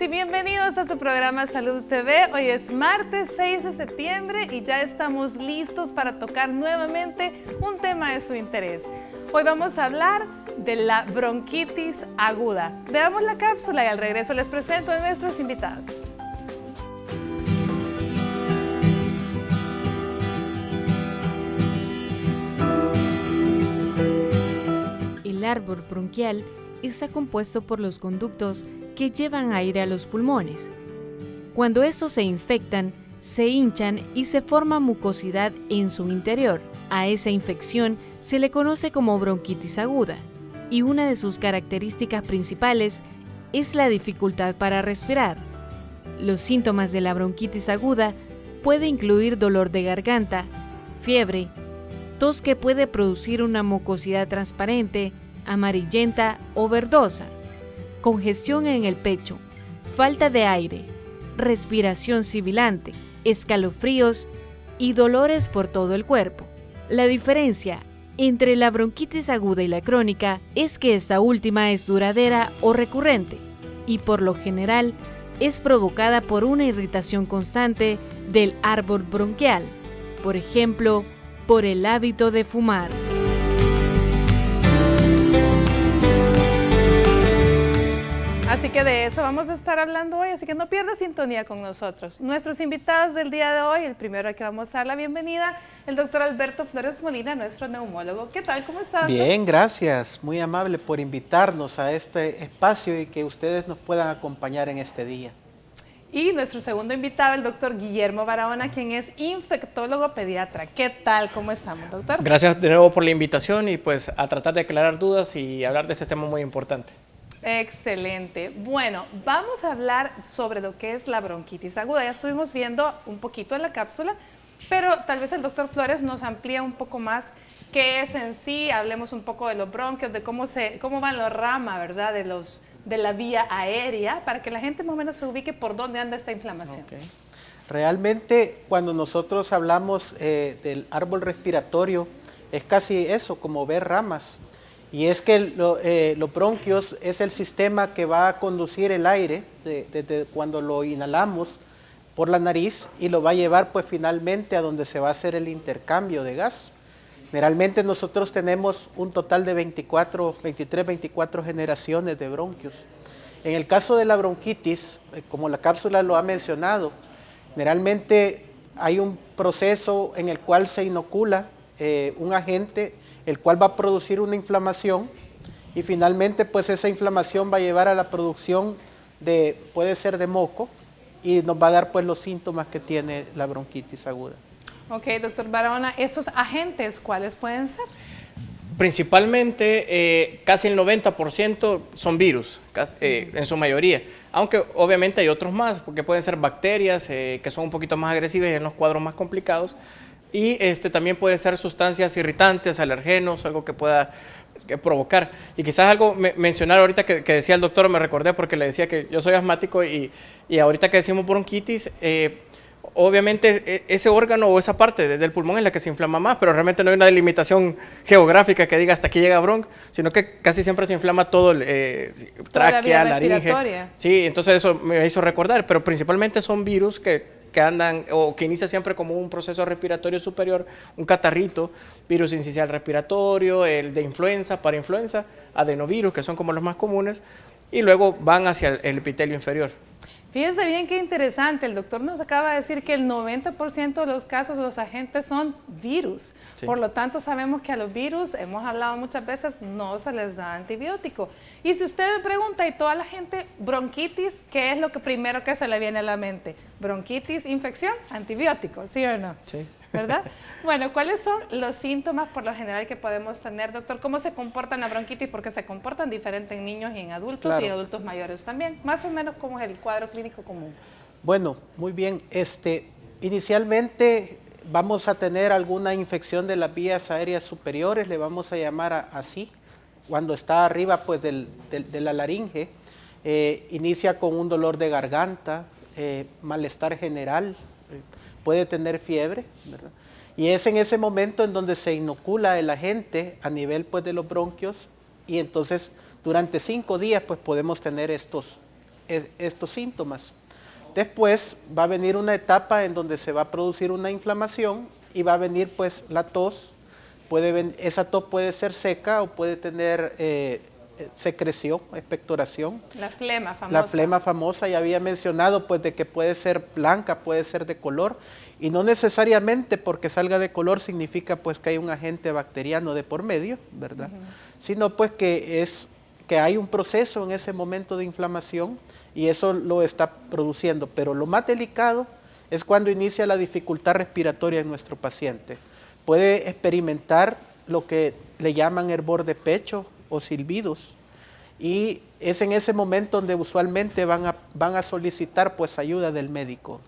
y bienvenidos a su programa Salud TV. Hoy es martes 6 de septiembre y ya estamos listos para tocar nuevamente un tema de su interés. Hoy vamos a hablar de la bronquitis aguda. Veamos la cápsula y al regreso les presento a nuestros invitados. El árbol bronquial está compuesto por los conductos que llevan aire a los pulmones. Cuando estos se infectan, se hinchan y se forma mucosidad en su interior. A esa infección se le conoce como bronquitis aguda, y una de sus características principales es la dificultad para respirar. Los síntomas de la bronquitis aguda pueden incluir dolor de garganta, fiebre, tos que puede producir una mucosidad transparente, amarillenta o verdosa, congestión en el pecho, falta de aire, respiración sibilante, escalofríos y dolores por todo el cuerpo. La diferencia entre la bronquitis aguda y la crónica es que esta última es duradera o recurrente y por lo general es provocada por una irritación constante del árbol bronquial, por ejemplo, por el hábito de fumar. Así que de eso vamos a estar hablando hoy, así que no pierda sintonía con nosotros. Nuestros invitados del día de hoy, el primero al que vamos a dar la bienvenida, el doctor Alberto Flores Molina, nuestro neumólogo. ¿Qué tal? ¿Cómo está? Bien, gracias. Muy amable por invitarnos a este espacio y que ustedes nos puedan acompañar en este día. Y nuestro segundo invitado, el doctor Guillermo Barahona, quien es infectólogo pediatra. ¿Qué tal? ¿Cómo estamos, doctor? Gracias de nuevo por la invitación y pues a tratar de aclarar dudas y hablar de este tema muy importante. Excelente. Bueno, vamos a hablar sobre lo que es la bronquitis aguda. Ya estuvimos viendo un poquito en la cápsula, pero tal vez el doctor Flores nos amplía un poco más qué es en sí. Hablemos un poco de los bronquios, de cómo van la rama, ¿verdad? De la vía aérea, para que la gente más o menos se ubique por dónde anda esta inflamación. Okay. Realmente, cuando nosotros hablamos del árbol respiratorio, es casi eso, como ver ramas. Y es que los bronquios es el sistema que va a conducir el aire desde cuando lo inhalamos por la nariz y lo va a llevar pues finalmente a donde se va a hacer el intercambio de gas. Generalmente nosotros tenemos un total de 24 generaciones de bronquios. En el caso de la bronquitis, como la cápsula lo ha mencionado, generalmente hay un proceso en el cual se inocula un agente el cual va a producir una inflamación y finalmente pues esa inflamación va a llevar a la producción puede ser de moco y nos va a dar pues los síntomas que tiene la bronquitis aguda. Ok, doctor Barahona, ¿esos agentes cuáles pueden ser? Principalmente casi el 90% son virus, en su mayoría, aunque obviamente hay otros más, porque pueden ser bacterias que son un poquito más agresivas y en los cuadros más complicados. Y también puede ser sustancias irritantes, alergenos, algo que pueda provocar. Y quizás algo mencionar ahorita que decía el doctor, me recordé porque le decía que yo soy asmático y ahorita que decimos bronquitis, obviamente ese órgano o esa parte del pulmón es la que se inflama más, pero realmente no hay una delimitación geográfica que diga hasta aquí llega bronco, sino que casi siempre se inflama todo el tráquea, laringe. Sí, entonces eso me hizo recordar, pero principalmente son virus que andan o que inicia siempre como un proceso respiratorio superior, un catarrito, virus incisional respiratorio, el de influenza, parainfluenza, adenovirus, que son como los más comunes, y luego van hacia el epitelio inferior. Fíjense bien qué interesante, el doctor nos acaba de decir que el 90% de los casos los agentes son virus, sí. Por lo tanto sabemos que a los virus, hemos hablado muchas veces, no se les da antibiótico. Y si usted me pregunta y toda la gente, bronquitis, ¿qué es lo que primero que se le viene a la mente? Bronquitis, infección, antibiótico, ¿sí o no? Sí. ¿Verdad? Bueno, ¿cuáles son los síntomas por lo general que podemos tener, doctor? ¿Cómo se comporta la bronquitis? Porque se comportan diferente en niños y en adultos, claro, y adultos mayores también. Más o menos, ¿cómo es el cuadro clínico común? Bueno, muy bien. Inicialmente vamos a tener alguna infección de las vías aéreas superiores, le vamos a llamar así, cuando está arriba pues de la laringe. Inicia con un dolor de garganta, malestar general, puede tener fiebre, ¿verdad? Y es en ese momento en donde se inocula el agente a nivel pues de los bronquios y entonces durante 5 días pues podemos tener estos estos síntomas. Después va a venir una etapa en donde se va a producir una inflamación y va a venir pues la tos. Esa tos puede ser seca o puede tener secreción, expectoración. La flema famosa. La flema famosa, ya había mencionado pues de que puede ser blanca, puede ser de color, y no necesariamente porque salga de color significa pues que hay un agente bacteriano de por medio, ¿verdad? Sino pues que hay un proceso en ese momento de inflamación y eso lo está produciendo. Pero lo más delicado es cuando inicia la dificultad respiratoria en nuestro paciente. Puede experimentar lo que le llaman hervor de pecho o silbidos, y es en ese momento donde usualmente van a solicitar pues ayuda del médico.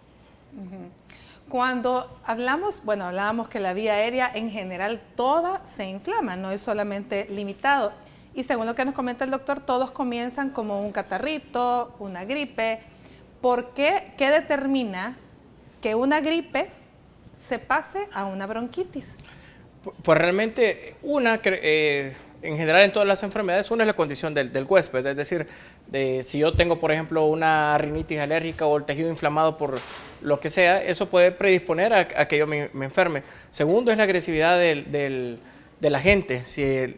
Cuando hablábamos que la vía aérea en general toda se inflama, no es solamente limitado. Y según lo que nos comenta el doctor, todos comienzan como un catarrito, una gripe. ¿Por qué? ¿Qué determina que una gripe se pase a una bronquitis? Pues realmente en general en todas las enfermedades, una es la condición del huésped, es decir, si yo tengo por ejemplo una rinitis alérgica o el tejido inflamado por lo que sea, eso puede predisponer a que yo me enferme. Segundo es la agresividad del agente,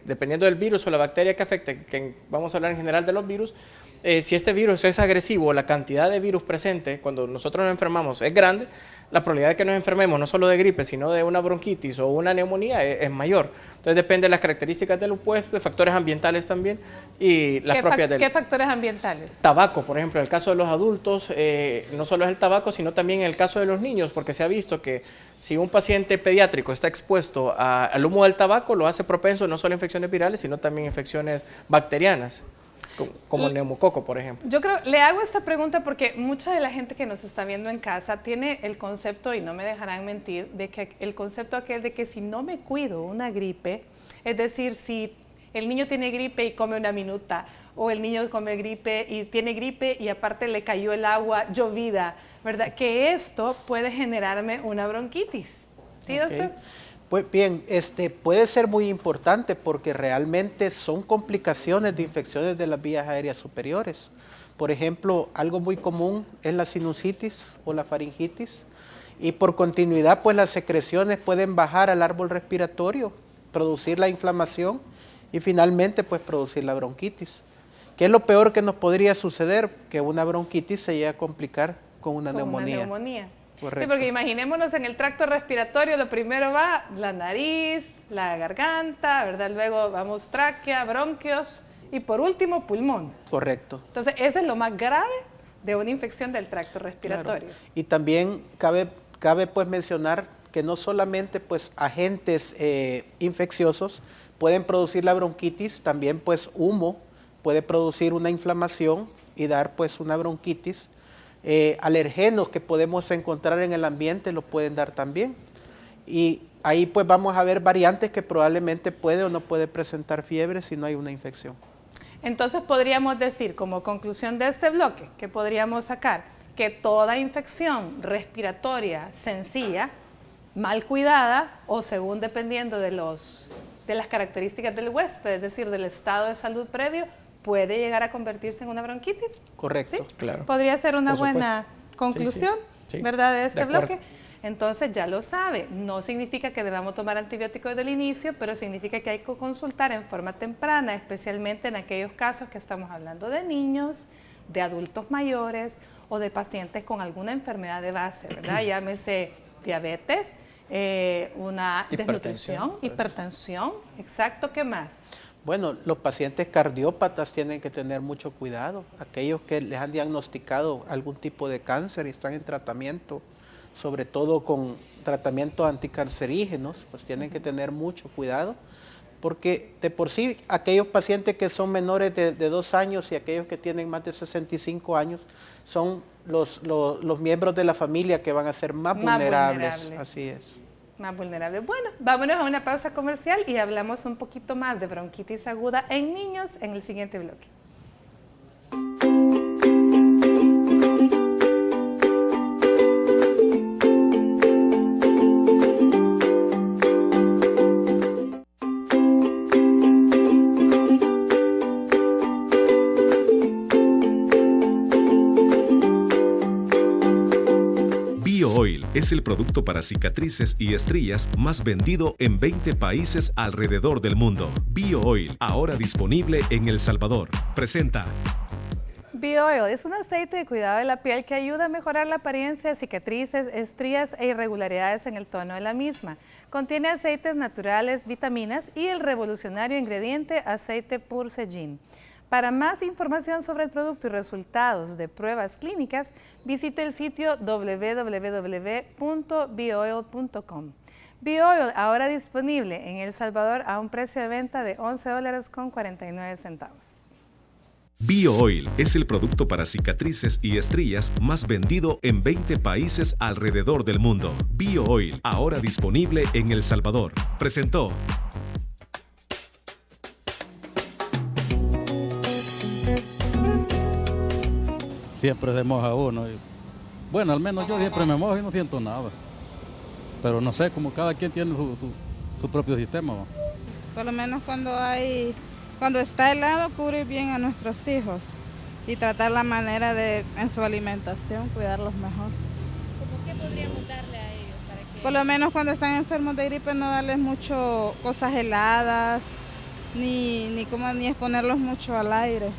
dependiendo del virus o la bacteria que afecte, que vamos a hablar en general de los virus. Si este virus es agresivo, la cantidad de virus presente cuando nosotros nos enfermamos es grande, la probabilidad de que nos enfermemos no solo de gripe, sino de una bronquitis o una neumonía es mayor. Entonces depende de las características del huésped, de factores ambientales también y las propias del... ¿Qué factores ambientales? Tabaco, por ejemplo, en el caso de los adultos, no solo es el tabaco, sino también en el caso de los niños, porque se ha visto que si un paciente pediátrico está expuesto al humo del tabaco, lo hace propenso no solo a infecciones virales, sino también a infecciones bacterianas, como el neumococo, por ejemplo. Yo creo, le hago esta pregunta porque mucha de la gente que nos está viendo en casa tiene el concepto, y no me dejarán mentir, de que el concepto aquel de que si no me cuido una gripe, es decir, si el niño tiene gripe y come una minuta, o el niño come gripe y tiene gripe y aparte le cayó el agua llovida, ¿verdad? Que esto puede generarme una bronquitis. ¿Sí, doctor? Pues bien, puede ser muy importante porque realmente son complicaciones de infecciones de las vías aéreas superiores. Por ejemplo, algo muy común es la sinusitis o la faringitis, y por continuidad pues las secreciones pueden bajar al árbol respiratorio, producir la inflamación y finalmente pues producir la bronquitis. ¿Qué es lo peor que nos podría suceder? Que una bronquitis se llegue a complicar con una neumonía. Correcto. Sí, porque imaginémonos en el tracto respiratorio, lo primero va la nariz, la garganta, ¿verdad? Luego vamos tráquea, bronquios y por último pulmón. Correcto. Entonces, ese es lo más grave de una infección del tracto respiratorio. Claro. Y también cabe pues mencionar que no solamente pues agentes infecciosos pueden producir la bronquitis, también pues humo puede producir una inflamación y dar pues una bronquitis. Alergenos que podemos encontrar en el ambiente lo pueden dar también. Y ahí pues vamos a ver variantes que probablemente puede o no puede presentar fiebre si no hay una infección. Entonces podríamos decir, como conclusión de este bloque, que podríamos sacar que toda infección respiratoria sencilla, mal cuidada o según dependiendo de las características del huésped, es decir, del estado de salud previo, puede llegar a convertirse en una bronquitis. Correcto. ¿Sí? Claro. Podría ser una buena conclusión, sí. ¿verdad? De este acuerdo. bloque. Entonces ya lo sabe, no significa que debamos tomar antibióticos desde el inicio, pero significa que hay que consultar en forma temprana, especialmente en aquellos casos que estamos hablando de niños, de adultos mayores o de pacientes con alguna enfermedad de base, ¿verdad? Llámese diabetes, una desnutrición, hipertensión, exacto, ¿qué más? Bueno, los pacientes cardiópatas tienen que tener mucho cuidado. Aquellos que les han diagnosticado algún tipo de cáncer y están en tratamiento, sobre todo con tratamientos anticancerígenos, pues tienen que tener mucho cuidado, porque de por sí aquellos pacientes que son menores de 2 años y aquellos que tienen más de 65 años son los miembros de la familia que van a ser más vulnerables. Así es. Más vulnerables. Bueno, vámonos a una pausa comercial y hablamos un poquito más de bronquitis aguda en niños en el siguiente bloque. BioOil es el producto para cicatrices y estrías más vendido en 20 países alrededor del mundo. BioOil, ahora disponible en El Salvador. Presenta. BioOil es un aceite de cuidado de la piel que ayuda a mejorar la apariencia de cicatrices, estrías e irregularidades en el tono de la misma. Contiene aceites naturales, vitaminas y el revolucionario ingrediente aceite Purcellin. Para más información sobre el producto y resultados de pruebas clínicas, visite el sitio www.bioil.com. BioOil ahora disponible en El Salvador a un precio de venta de $11.49. BioOil es el producto para cicatrices y estrías más vendido en 20 países alrededor del mundo. BioOil, ahora disponible en El Salvador. Presentó. Siempre se moja uno. Bueno, al menos yo siempre me mojo y no siento nada. Pero no sé, como cada quien tiene su propio sistema, ¿no? Por lo menos cuando está helado, cubrir bien a nuestros hijos y tratar la manera de, en su alimentación, cuidarlos mejor. ¿Cómo qué podríamos darle a ellos para que... Por lo menos cuando están enfermos de gripe, no darles mucho cosas heladas, ni exponerlos mucho al aire.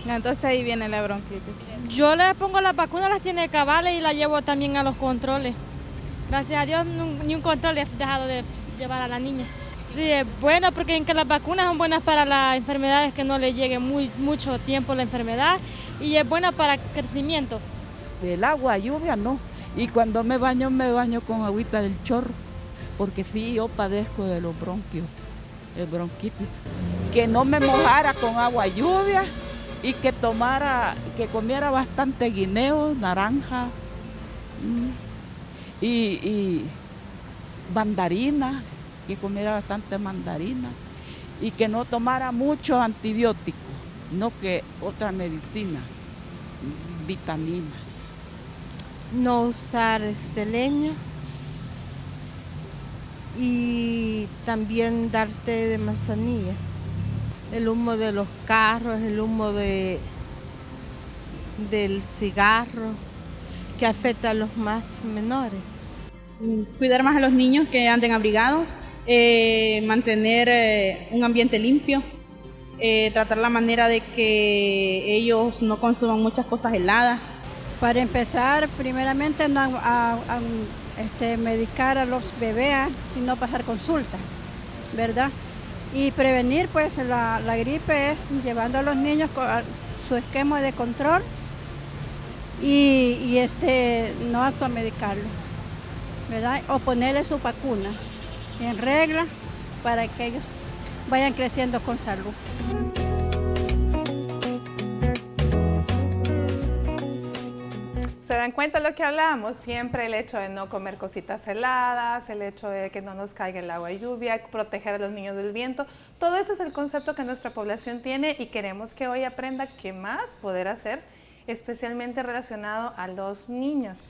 Entonces ahí viene la bronquitis. Yo le pongo las vacunas, las tiene cabales y las llevo también a los controles. Gracias a Dios ni un control he dejado de llevar a la niña. Sí, es bueno porque en que las vacunas son buenas para las enfermedades, que no le llegue mucho tiempo la enfermedad, y es buena para el crecimiento. El agua, lluvia no. Y cuando me baño con agüita del chorro, porque sí, yo padezco de los bronquios, el bronquitis. Que no me mojara con agua lluvia y que comiera bastante guineo, naranja y mandarina, que comiera bastante mandarina y que no tomara mucho antibiótico, no que otra medicina, vitaminas. No usar leña y también dar té de manzanilla. El humo de los carros, el humo del cigarro, que afecta a los más menores. Cuidar más a los niños, que anden abrigados, mantener un ambiente limpio, tratar la manera de que ellos no consuman muchas cosas heladas. Para empezar, primeramente no medicar a los bebés, sino pasar consulta, ¿verdad? Y prevenir pues la gripe es llevando a los niños con su esquema de control y no automedicarlos, ¿verdad? O ponerles sus vacunas en regla para que ellos vayan creciendo con salud. ¿Se dan cuenta de lo que hablábamos? Siempre el hecho de no comer cositas heladas, el hecho de que no nos caiga el agua de lluvia, proteger a los niños del viento. Todo eso es el concepto que nuestra población tiene y queremos que hoy aprenda qué más poder hacer, especialmente relacionado a los niños.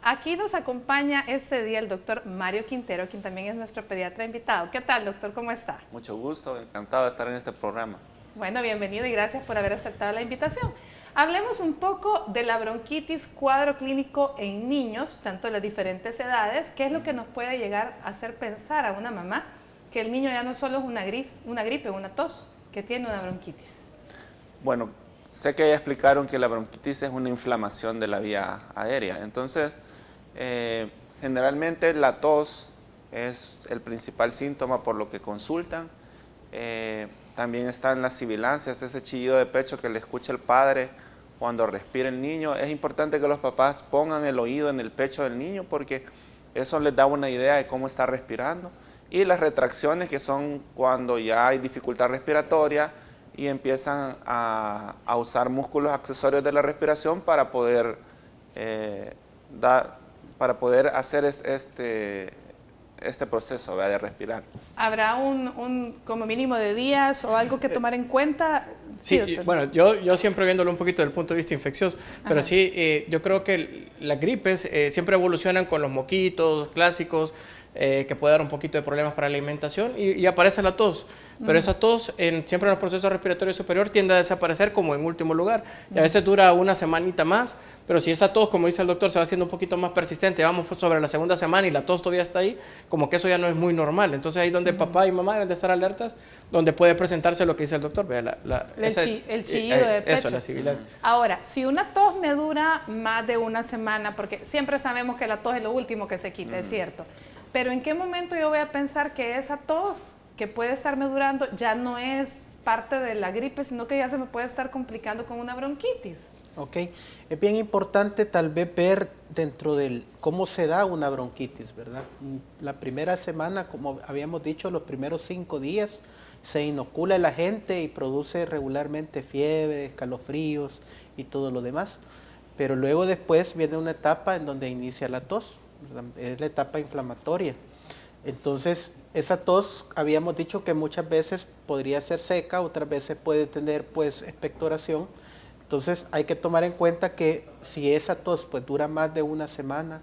Aquí nos acompaña este día el doctor Mario Quintero, quien también es nuestro pediatra invitado. ¿Qué tal, doctor? ¿Cómo está? Mucho gusto, encantado de estar en este programa. Bueno, bienvenido y gracias por haber aceptado la invitación. Hablemos un poco de la bronquitis, cuadro clínico en niños, tanto de las diferentes edades. ¿Qué es lo que nos puede llegar a hacer pensar a una mamá que el niño ya no solo es una gripe, una tos, que tiene una bronquitis? Bueno, sé que ya explicaron que la bronquitis es una inflamación de la vía aérea. Entonces, generalmente la tos es el principal síntoma por lo que consultan. También están las sibilancias, ese chillido de pecho que le escucha el padre cuando respira el niño. Es importante que los papás pongan el oído en el pecho del niño porque eso les da una idea de cómo está respirando. Y las retracciones, que son cuando ya hay dificultad respiratoria y empiezan a usar músculos accesorios de la respiración para poder hacer este proceso, ¿verdad?, de respirar. ¿Habrá un como mínimo de días o algo que tomar en cuenta? Sí, bueno, yo siempre viéndolo un poquito desde el punto de vista infeccioso, pero sí, yo creo que las gripes siempre evolucionan con los moquitos clásicos, que puede dar un poquito de problemas para la alimentación y aparece la tos. Pero esa tos siempre en los procesos respiratorios superior tiende a desaparecer como en último lugar. Y a veces dura una semanita más, pero si esa tos, como dice el doctor, se va haciendo un poquito más persistente, vamos sobre la segunda semana y la tos todavía está ahí, como que eso ya no es muy normal. Entonces ahí donde papá y mamá deben de estar alertas, donde puede presentarse lo que dice el doctor. Vea, el chillido de pecho. Eso, la sibilancia. Ahora, si una tos me dura más de una semana, porque siempre sabemos que la tos es lo último que se quita, es cierto, pero ¿en qué momento yo voy a pensar que esa tos que puede estarme durando ya no es parte de la gripe, sino que ya se me puede estar complicando con una bronquitis? Ok, es bien importante tal vez ver dentro del cómo se da una bronquitis, ¿verdad? La primera semana, como habíamos dicho, los primeros 5 días se inocula el agente y produce regularmente fiebre, escalofríos y todo lo demás. Pero luego después viene una etapa en donde inicia la tos, ¿verdad? Es la etapa inflamatoria. Entonces, esa tos habíamos dicho que muchas veces podría ser seca, otras veces puede tener pues expectoración. Entonces hay que tomar en cuenta que si esa tos pues dura más de una semana,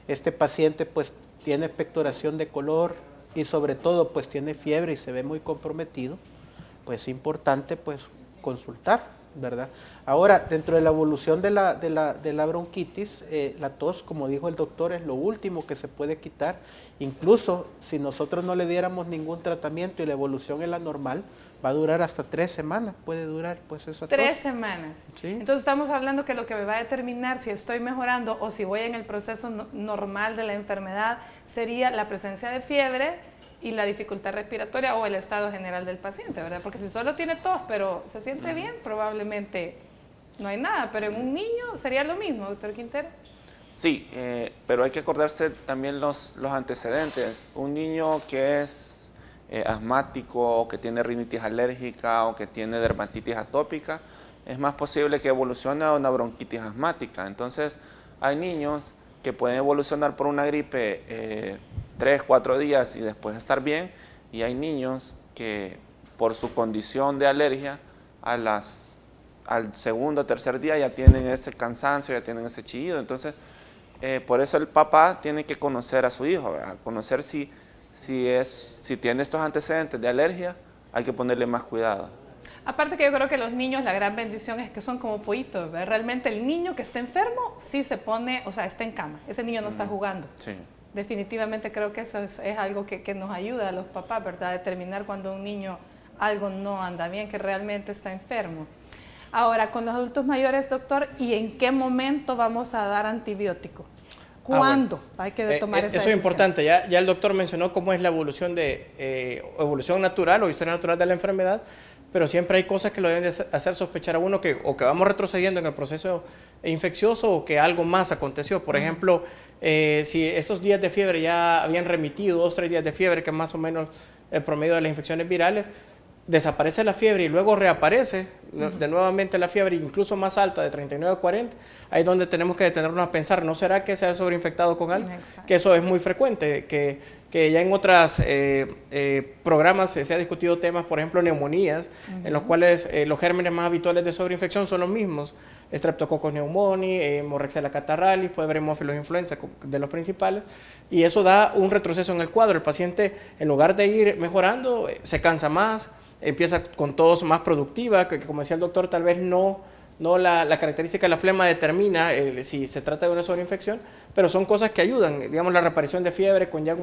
este paciente pues tiene expectoración de color y sobre todo pues tiene fiebre y se ve muy comprometido, pues es importante pues consultar, ¿verdad? Ahora, dentro de la evolución de la bronquitis, la tos, como dijo el doctor, es lo último que se puede quitar. Incluso si nosotros no le diéramos ningún tratamiento y la evolución es la normal, va a durar hasta 3 semanas, puede durar pues esa tos. 3 semanas. Sí. Entonces estamos hablando que lo que me va a determinar si estoy mejorando o si voy en el proceso normal de la enfermedad sería la presencia de fiebre y la dificultad respiratoria o el estado general del paciente, ¿verdad? Porque si solo tiene tos pero se siente bien, probablemente no hay nada, pero en un niño sería lo mismo, doctor Quintero. Sí, pero hay que acordarse también los antecedentes. Un niño que es asmático, o que tiene rinitis alérgica o que tiene dermatitis atópica, es más posible que evolucione a una bronquitis asmática. Entonces, hay niños que pueden evolucionar por una gripe 3, 4 días y después estar bien, y hay niños que por su condición de alergia al segundo o tercer día ya tienen ese cansancio, ya tienen ese chillido. Entonces, por eso el papá tiene que conocer a su hijo, ¿verdad? Conocer si tiene estos antecedentes de alergia, hay que ponerle más cuidado. Aparte que yo creo que los niños, la gran bendición es que son como pollitos, ¿verdad? Realmente el niño que está enfermo sí se pone, o sea, está en cama. Ese niño no está jugando. Sí. Definitivamente creo que eso es algo que nos ayuda a los papás, ¿verdad? A determinar cuando un niño algo no anda bien, que realmente está enfermo. Ahora, con los adultos mayores, doctor, ¿y en qué momento vamos a dar antibiótico? ¿Cuándo hay que tomar esa decisión? Eso es importante. Ya el doctor mencionó cómo es la evolución evolución natural o historia natural de la enfermedad, pero siempre hay cosas que lo deben de hacer sospechar a uno que vamos retrocediendo en el proceso infeccioso o que algo más aconteció. Por ejemplo, si esos días de fiebre ya habían remitido, 2 o 3 días de fiebre, que es más o menos el promedio de las infecciones virales, desaparece la fiebre y luego reaparece de nuevamente la fiebre, incluso más alta, de 39 a 40, ahí es donde tenemos que detenernos a pensar, ¿no será que se ha sobreinfectado con algo? Exacto. Que eso es muy frecuente, que ya en otros programas se ha discutido temas, por ejemplo, neumonías, en los cuales los gérmenes más habituales de sobreinfección son los mismos, Streptococcus pneumoniae, Moraxella catarrhalis, puede haber Haemophilus influenza de los principales, y eso da un retroceso en el cuadro. El paciente, en lugar de ir mejorando, se cansa más, empieza con tos más productiva, que como decía el doctor, tal vez no la característica de la flema determina si se trata de una sobreinfección, pero son cosas que ayudan, digamos la reaparición de fiebre con ya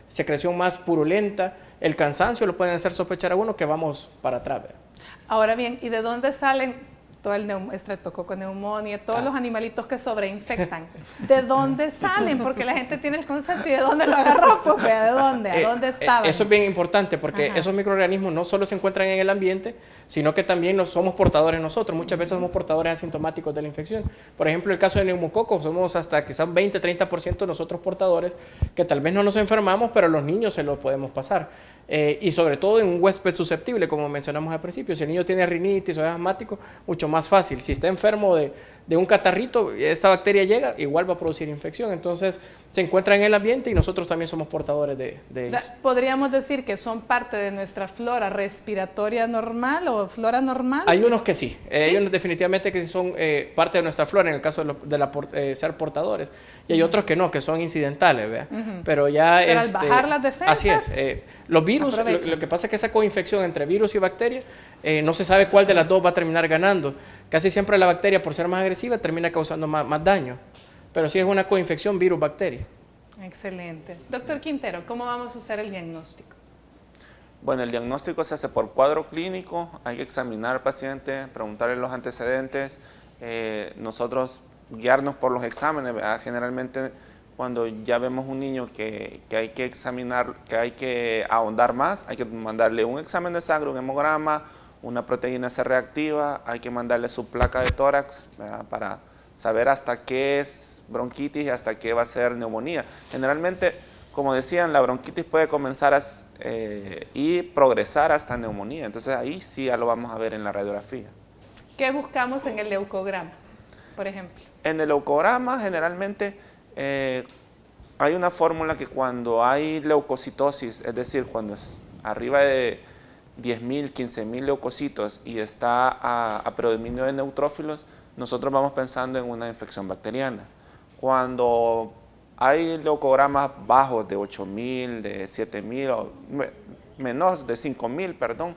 secreción más purulenta, el cansancio lo pueden hacer sospechar a uno que vamos para atrás, ¿verdad? Ahora bien, ¿y de dónde salen todo el Streptococcus pneumoniae, todos los animalitos que sobreinfectan? ¿De dónde salen? Porque la gente tiene el concepto, ¿y de dónde lo agarró? Pues vea, ¿de dónde? ¿A dónde estaban? Eso es bien importante porque esos microorganismos no solo se encuentran en el ambiente, sino que también somos portadores nosotros. Muchas veces somos portadores asintomáticos de la infección. Por ejemplo, el caso de neumococos, somos hasta quizás 20-30% nosotros portadores, que tal vez no nos enfermamos, pero a los niños se los podemos pasar. Y sobre todo en un huésped susceptible, como mencionamos al principio. Si el niño tiene rinitis o es asmático, mucho más fácil. Si está enfermo de un catarrito, esta bacteria llega, igual va a producir infección. Entonces se encuentra en el ambiente y nosotros también somos portadores de ellos. ¿Podríamos decir que son parte de nuestra flora respiratoria normal o flora normal? Hay unos que sí, hay unos definitivamente que son parte de nuestra flora en el caso de ser portadores, y hay otros que no, que son incidentales, ¿vea? Pero ya al bajar las defensas, así es. Los virus, lo que pasa es que esa coinfección entre virus y bacteria, no se sabe cuál de las dos va a terminar ganando. Casi siempre la bacteria, por ser más agresiva, termina causando más daño. Pero sí es una coinfección virus-bacteria. Excelente. Doctor Quintero, ¿cómo vamos a hacer el diagnóstico? Bueno, el diagnóstico se hace por cuadro clínico, hay que examinar al paciente, preguntarle los antecedentes, nosotros guiarnos por los exámenes, ¿verdad? Generalmente cuando ya vemos un niño que hay que examinar, que hay que ahondar más, hay que mandarle un examen de sangre, un hemograma, una proteína C reactiva, hay que mandarle su placa de tórax, ¿verdad? Para saber hasta qué es bronquitis y hasta qué va a ser neumonía. Generalmente, como decían, la bronquitis puede comenzar y progresar hasta neumonía, entonces ahí sí ya lo vamos a ver en la radiografía. ¿Qué buscamos en el leucograma, por ejemplo? En el leucograma generalmente hay una fórmula que cuando hay leucocitosis, es decir, cuando es arriba de 10.000, 15.000 leucocitos y está a predominio de neutrófilos, nosotros vamos pensando en una infección bacteriana. Cuando hay leucogramas bajos de 8.000, de 7.000 o menos de 5.000, perdón,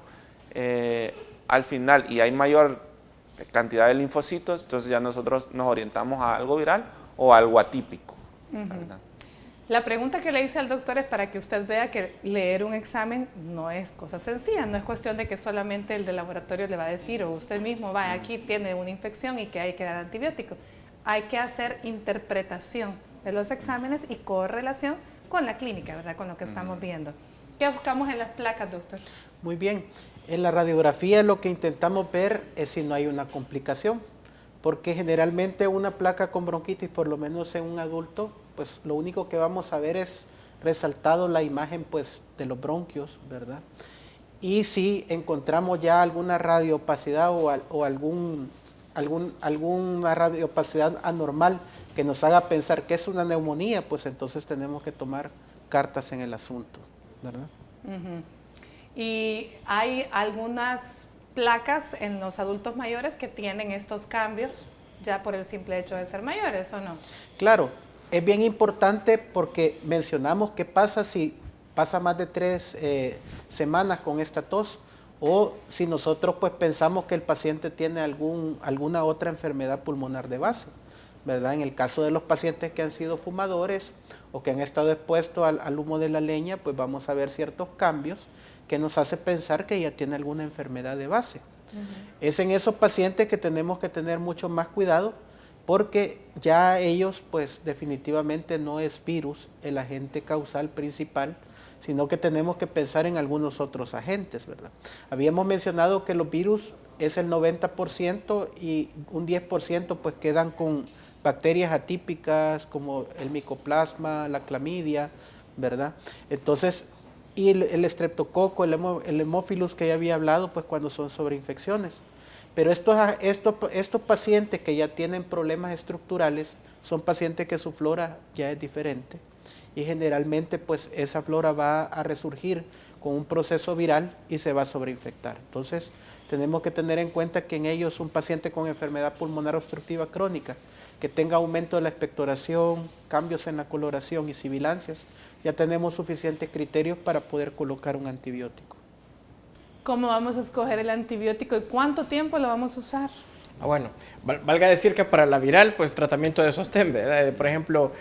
al final y hay mayor cantidad de linfocitos, entonces ya nosotros nos orientamos a algo viral o algo atípico. ¿Verdad? La pregunta que le hice al doctor es para que usted vea que leer un examen no es cosa sencilla, no es cuestión de que solamente el de laboratorio le va a decir o usted mismo va, aquí tiene una infección y que hay que dar antibiótico. Hay que hacer interpretación de los exámenes y correlación con la clínica, ¿verdad? Con lo que estamos viendo. ¿Qué buscamos en las placas, doctor? Muy bien. En la radiografía lo que intentamos ver es si no hay una complicación, porque generalmente una placa con bronquitis, por lo menos en un adulto, pues lo único que vamos a ver es resaltado la imagen pues de los bronquios, ¿verdad? Y si encontramos ya alguna radiopacidad o alguna radiopacidad anormal que nos haga pensar que es una neumonía, pues entonces tenemos que tomar cartas en el asunto, ¿verdad? Y hay algunas placas en los adultos mayores que tienen estos cambios ya por el simple hecho de ser mayores, ¿o no? Claro, es bien importante porque mencionamos qué pasa si pasa más de 3 semanas con esta tos o si nosotros pues pensamos que el paciente tiene alguna otra enfermedad pulmonar de base, ¿verdad? En el caso de los pacientes que han sido fumadores o que han estado expuestos al humo de la leña, pues vamos a ver ciertos cambios que nos hace pensar que ya tiene alguna enfermedad de base. Es en esos pacientes que tenemos que tener mucho más cuidado porque ya ellos pues definitivamente no es virus el agente causal principal, sino que tenemos que pensar en algunos otros agentes, ¿verdad? Habíamos mencionado que los virus es el 90% y un 10% pues quedan con bacterias atípicas como el micoplasma, la clamidia, ¿verdad? Entonces, y el estreptococo, el hemófilus que ya había hablado, pues cuando son sobreinfecciones. Pero estos pacientes que ya tienen problemas estructurales son pacientes que su flora ya es diferente y generalmente pues esa flora va a resurgir con un proceso viral y se va a sobreinfectar. Entonces tenemos que tener en cuenta que en ellos un paciente con enfermedad pulmonar obstructiva crónica que tenga aumento de la expectoración, cambios en la coloración y sibilancias, ya tenemos suficientes criterios para poder colocar un antibiótico. ¿Cómo vamos a escoger el antibiótico y cuánto tiempo lo vamos a usar? Bueno, valga decir que para la viral, pues tratamiento de sostén, ¿verdad? Por ejemplo,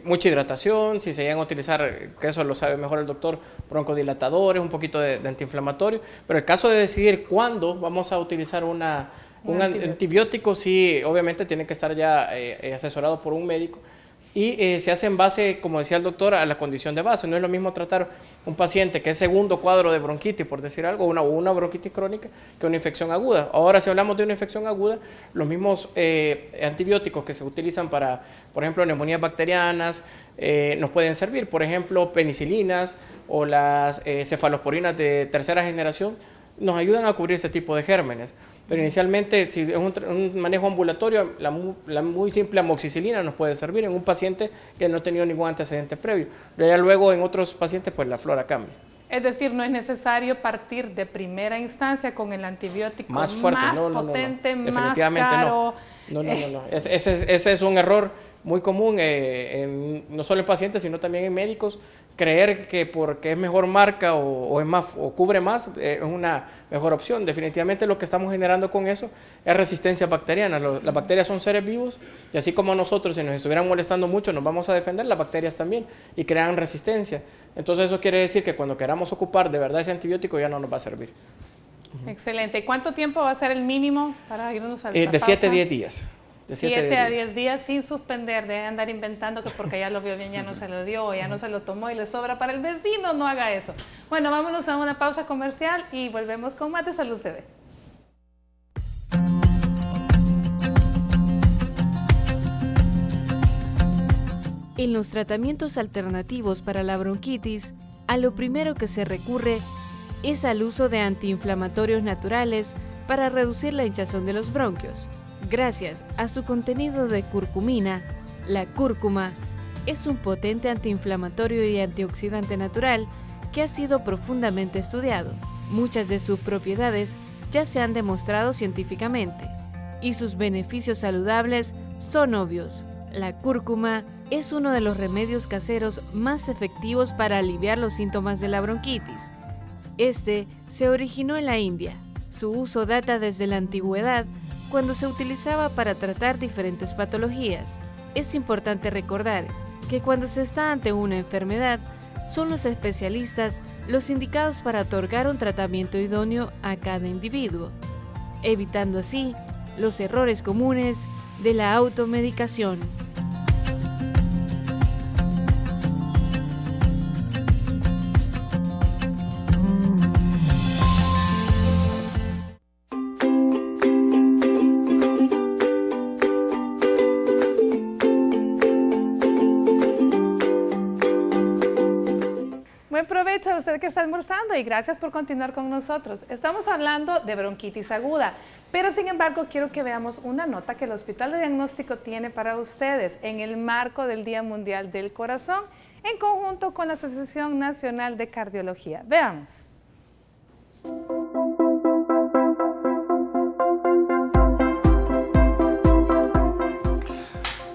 mucha hidratación, si se llegan a utilizar, que eso lo sabe mejor el doctor, broncodilatadores, un poquito de antiinflamatorio, pero el caso de decidir cuándo vamos a utilizar un antibiótico, sí, obviamente tiene que estar ya asesorado por un médico, y se hace en base, como decía el doctor, a la condición de base. No es lo mismo tratar un paciente que es segundo cuadro de bronquitis, por decir algo, una bronquitis crónica, que una infección aguda. Ahora, si hablamos de una infección aguda, los mismos antibióticos que se utilizan para, por ejemplo, neumonías bacterianas, nos pueden servir. Por ejemplo, penicilinas o las cefalosporinas de tercera generación nos ayudan a cubrir ese tipo de gérmenes. Pero inicialmente, si es un manejo ambulatorio, la muy simple amoxicilina nos puede servir en un paciente que no ha tenido ningún antecedente previo. Ya luego en otros pacientes, pues la flora cambia. Es decir, no es necesario partir de primera instancia con el antibiótico más fuerte, más potente, más caro. No. Ese es un error muy común, no solo en pacientes, sino también en médicos, creer que porque es mejor marca o cubre más, es una mejor opción. Definitivamente lo que estamos generando con eso es resistencia bacteriana. Las bacterias son seres vivos y así como nosotros, si nos estuvieran molestando mucho, nos vamos a defender, las bacterias también, y crean resistencia. Entonces eso quiere decir que cuando queramos ocupar de verdad ese antibiótico ya no nos va a servir. Excelente. ¿Y cuánto tiempo va a ser el mínimo para irnos al de 7 a 10 días. De 7 a 10 días sin suspender, de andar inventando que porque ya lo vio bien ya no se lo dio o ya no se lo tomó y le sobra para el vecino, no haga eso. Bueno, vámonos a una pausa comercial y volvemos con más de Salud TV. En los tratamientos alternativos para la bronquitis, a lo primero que se recurre es al uso de antiinflamatorios naturales para reducir la hinchazón de los bronquios. Gracias a su contenido de curcumina, la cúrcuma es un potente antiinflamatorio y antioxidante natural que ha sido profundamente estudiado. Muchas de sus propiedades ya se han demostrado científicamente y sus beneficios saludables son obvios. La cúrcuma es uno de los remedios caseros más efectivos para aliviar los síntomas de la bronquitis. Este se originó en la India. Su uso data desde la antigüedad, cuando se utilizaba para tratar diferentes patologías. Es importante recordar que cuando se está ante una enfermedad, son los especialistas los indicados para otorgar un tratamiento idóneo a cada individuo, evitando así los errores comunes de la automedicación. Buen provecho a usted que está almorzando y gracias por continuar con nosotros. Estamos hablando de bronquitis aguda, pero sin embargo quiero que veamos una nota que el Hospital de Diagnóstico tiene para ustedes en el marco del Día Mundial del Corazón en conjunto con la Asociación Nacional de Cardiología. Veamos.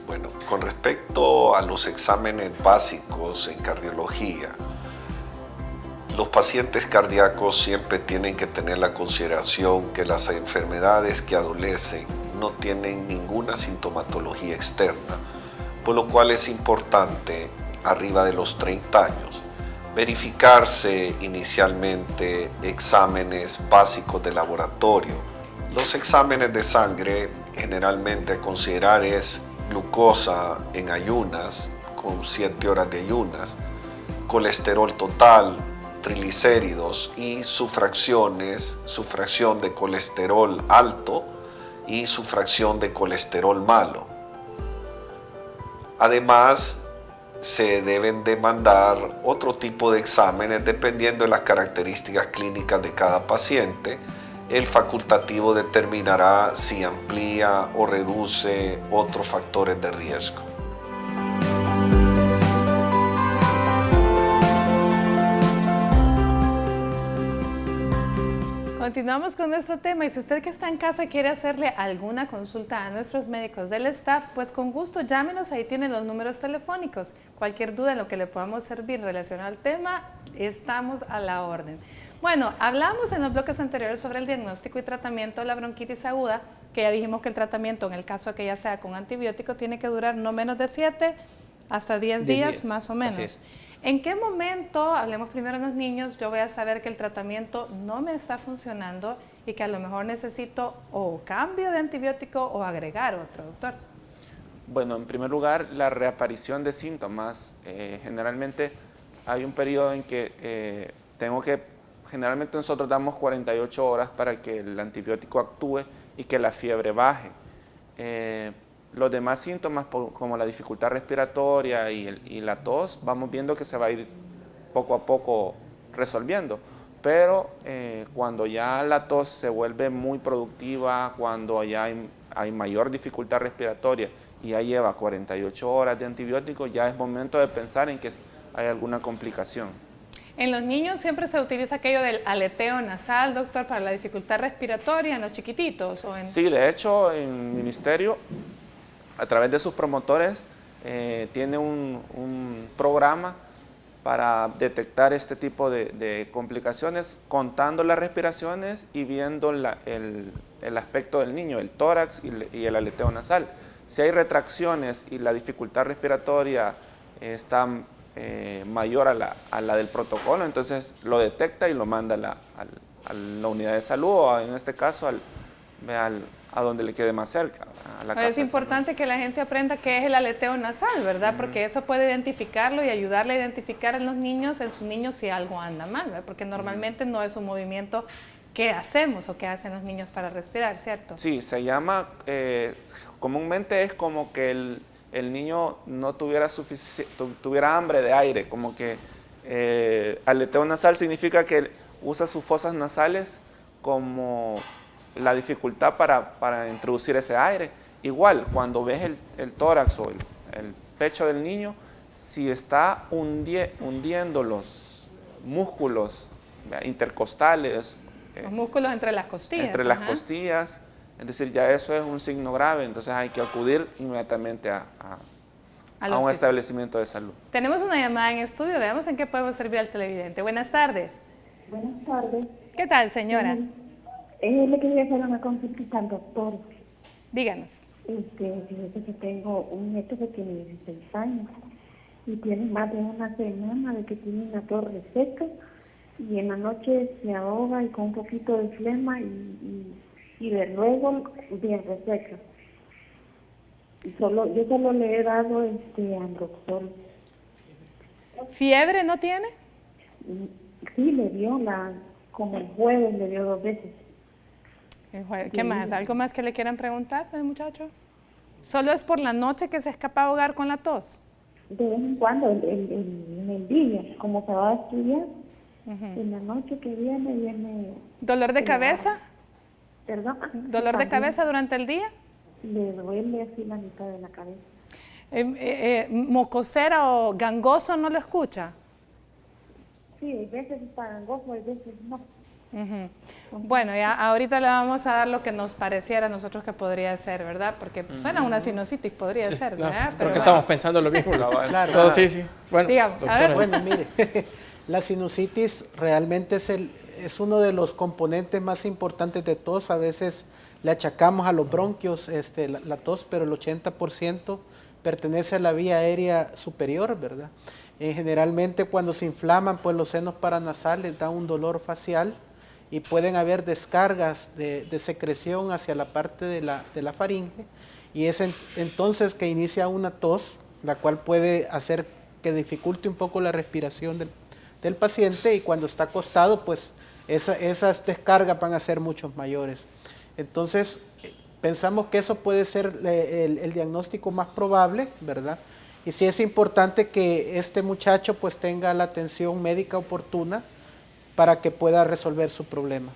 Bueno, con respecto a los exámenes básicos en cardiología, los pacientes cardíacos siempre tienen que tener la consideración que las enfermedades que adolecen no tienen ninguna sintomatología externa, por lo cual es importante, arriba de los 30 años, verificarse inicialmente exámenes básicos de laboratorio. Los exámenes de sangre generalmente a considerar es glucosa en ayunas, con 7 horas de ayunas, colesterol total, triglicéridos y sus fracciones, su fracción de colesterol alto y su fracción de colesterol malo. Además, se deben de mandar otro tipo de exámenes dependiendo de las características clínicas de cada paciente. El facultativo determinará si amplía o reduce otros factores de riesgo. Continuamos con nuestro tema y si usted que está en casa quiere hacerle alguna consulta a nuestros médicos del staff, pues con gusto llámenos, ahí tienen los números telefónicos. Cualquier duda en lo que le podamos servir relacionado al tema, estamos a la orden. Bueno, hablamos en los bloques anteriores sobre el diagnóstico y tratamiento de la bronquitis aguda, que ya dijimos que el tratamiento, en el caso de que ya sea con antibiótico, tiene que durar no menos de 7 hasta 10 días, más o menos. ¿En qué momento, hablemos primero de los niños, yo voy a saber que el tratamiento no me está funcionando y que a lo mejor necesito o cambio de antibiótico o agregar otro, doctor? Bueno, en primer lugar, la reaparición de síntomas. Generalmente hay un periodo en que generalmente nosotros damos 48 horas para que el antibiótico actúe y que la fiebre baje. Los demás síntomas, como la dificultad respiratoria y la tos, vamos viendo que se va a ir poco a poco resolviendo. Pero cuando ya la tos se vuelve muy productiva, cuando ya hay mayor dificultad respiratoria y ya lleva 48 horas de antibiótico, ya es momento de pensar en que hay alguna complicación. En los niños siempre se utiliza aquello del aleteo nasal, doctor, para la dificultad respiratoria en los chiquititos. Sí, de hecho, en el ministerio, a través de sus promotores, tiene un programa para detectar este tipo de complicaciones, contando las respiraciones y viendo el aspecto del niño, el tórax y el aleteo nasal. Si hay retracciones y la dificultad respiratoria está mayor a la del protocolo, entonces lo detecta y lo manda a la unidad de salud, o en este caso a donde le quede más cerca. A la casa es importante que la gente aprenda qué es el aleteo nasal, ¿verdad? Porque eso puede identificarlo y ayudarle a identificar en sus niños si algo anda mal, ¿verdad? Porque normalmente no es un movimiento que hacemos o que hacen los niños para respirar, ¿cierto? Sí, se llama, comúnmente es como que el niño no tuviera hambre de aire, como que aleteo nasal significa que usa sus fosas nasales como la dificultad para introducir ese aire. Igual, cuando ves el tórax o el pecho del niño, si está hundiendo los músculos intercostales, los músculos entre las costillas. Entre las costillas, es decir, ya eso es un signo grave, entonces hay que acudir inmediatamente a un establecimiento de salud. Tenemos una llamada en estudio, veamos en qué podemos servir al televidente. Buenas tardes. Buenas tardes. ¿Qué tal, señora? Le quería hacer una consulta al doctor. Díganos. Fíjese que tengo un nieto que tiene 16 años y tiene más de una semana de que tiene una tos reseca y en la noche se ahoga y con un poquito de flema y de luego bien reseca. Yo solo le he dado Androxol. ¿Fiebre no tiene? Sí, le dio como el jueves, le dio 2 veces. ¿Qué más? ¿Algo más que le quieran preguntar al muchacho? ¿Solo es por la noche que se escapa a ahogar con la tos? De vez en cuando, en el día, como se va a estudiar, en la noche que viene... ¿Dolor de cabeza? ¿Perdón? ¿Dolor de cabeza durante el día? Le duele así la mitad de la cabeza. ¿Mocosera o gangoso no lo escucha? Sí, a veces está gangoso, a veces no. Bueno, ya ahorita le vamos a dar lo que nos pareciera a nosotros que podría ser, ¿verdad? Porque suena una sinusitis, podría ser, ¿verdad? Creo que estamos pensando lo mismo. Claro. Todo, sí. Bueno, digamos, a ver. Bueno, mire, la sinusitis realmente es uno de los componentes más importantes de tos. A veces le achacamos a los bronquios la tos, pero el 80% pertenece a la vía aérea superior, ¿verdad? Generalmente cuando se inflaman, pues los senos paranasales da un dolor facial y pueden haber descargas de secreción hacia la parte de la faringe, y es entonces que inicia una tos, la cual puede hacer que dificulte un poco la respiración del paciente, y cuando está acostado, pues esas descargas van a ser mucho mayores. Entonces, pensamos que eso puede ser el diagnóstico más probable, ¿verdad? Y sí es importante que este muchacho pues tenga la atención médica oportuna para que pueda resolver su problema.